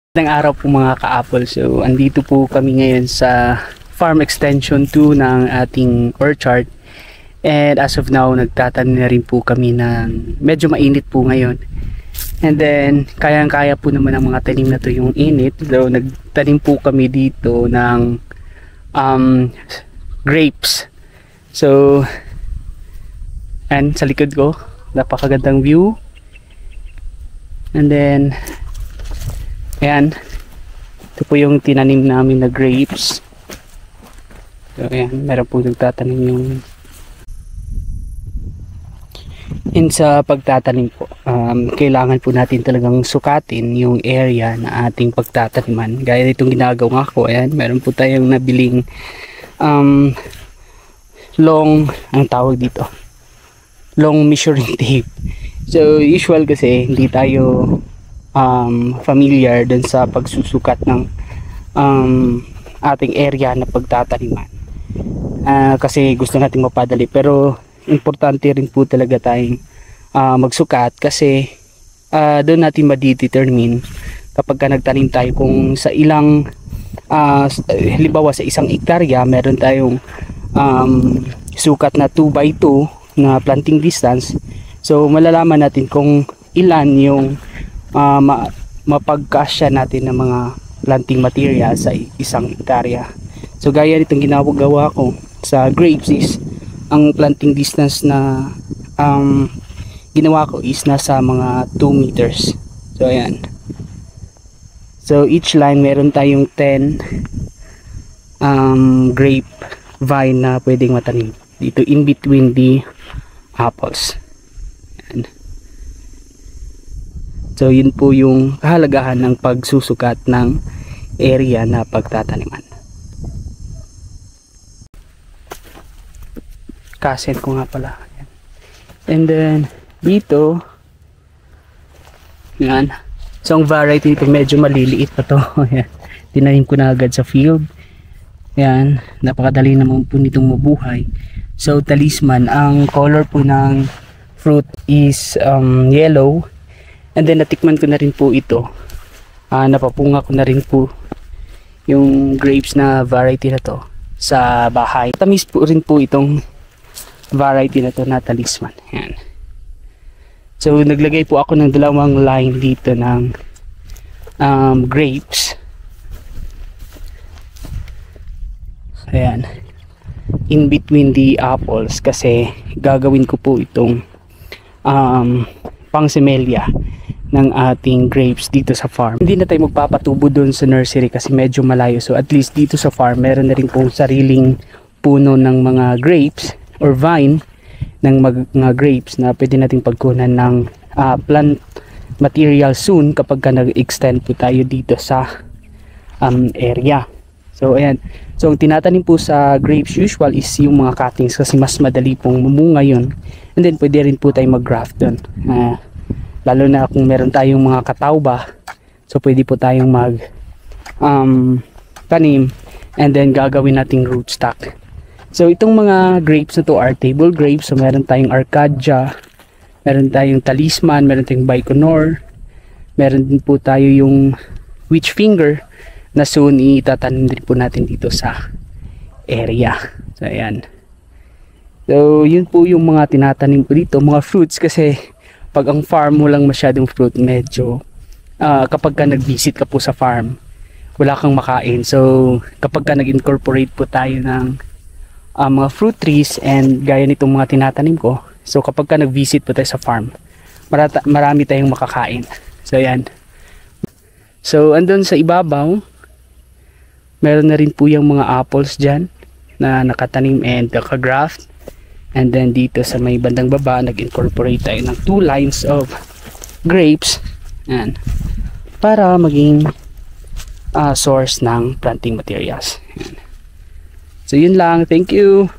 Magandang araw po mga ka-apple. So, andito po kami ngayon sa Farm Extension 2 ng ating orchard. And as of now, nagtatanim na rin po kami ng medyo mainit po ngayon. And then, kayang-kaya po naman ang mga tanim na to yung init. So, nagtanim po kami dito ng grapes. So, and sa likod ko, napakagandang view. And then, ayan, ito po yung tinanim namin na grapes. So ayan, meron po nagtatanim yung sa pagtatanim po, kailangan po natin talagang sukatin yung area na ating pagtataniman. Gaya nitong ginagawa ko, ayan, meron po tayong nabiling long, ang tawag dito, long measuring tape. So usual kasi hindi tayo familiar dun sa pagsusukat ng ating area na pagtataniman, kasi gusto nating mapadali, pero importante rin po talaga tayong magsukat kasi doon natin ma-determine kapag ka nagtanim tayo kung sa ilang halimbawa sa isang hektarya meron tayong sukat na 2x2 na planting distance. So malalaman natin kung ilan yung mapagkasya natin ng mga planting material sa isang hektarya. So gaya nitong ginagawa ko sa grapes is ang planting distance na ginawa ko is nasa mga 2 meters. So ayan. So each line meron tayong 10 grape vine na pwedeng matanim dito in between the apples. Ayan. So yun po yung kahalagahan ng pagsusukat ng area na pagtataniman. Kasen ko nga pala. And then dito, yan. So ang variety nito medyo maliliit pa to. Yan. Tinanim ko na agad sa field. Yan, napakadali naman po nitong mabuhay. So talisman, ang color po ng fruit is yellow. And then natikman ko na rin po ito. Napapunga ko na rin po yung grapes na variety na to sa bahay. Tamis po rin po itong variety na to na talisman. Yan. So naglagay po ako ng 2 line dito ng grapes. Ayan. In between the apples kasi gagawin ko po itong pangsemelya ng ating grapes dito sa farm. Hindi na tayo magpapatubo doon sa nursery kasi medyo malayo. So at least dito sa farm meron na rin pong sariling puno ng mga grapes or vine ng mga grapes na pwede nating pagkunan ng plant material soon kapag ka nag-extend po tayo dito sa area. So ayan. So ang tinatanim po sa grapes usual is yung mga cuttings kasi mas madali pong mamunga yun. And then pwede rin po tayo mag-graft doon. Lalo na kung meron tayong mga katawba, so pwede po tayong mag tanim and then gagawin nating rootstock. So itong mga grapes na to are table grapes. So meron tayong Arcadia, meron tayong talisman, meron tayong Baikonur, meron din po tayo yung witch finger na soon itatanim din po natin dito sa area. So ayan. So yun po yung mga tinatanim ko dito, mga fruits, kasi pag ang farm mo lang masyadong fruit, medyo kapag ka nag-visit ka po sa farm, wala kang makain. So kapag ka nag-incorporate po tayo ng mga fruit trees and gaya nitong mga tinatanim ko, so kapag ka nag-visit po tayo sa farm, marami tayong makakain. So ayan. So andun sa ibabaw, meron na rin po yung mga apples dyan na nakatanim and nakagraft. And then dito sa may bandang baba, nag-incorporate tayo ng 2 lines of grapes. Ayan. Para maging source ng planting materials. Ayan. So yun lang. Thank you.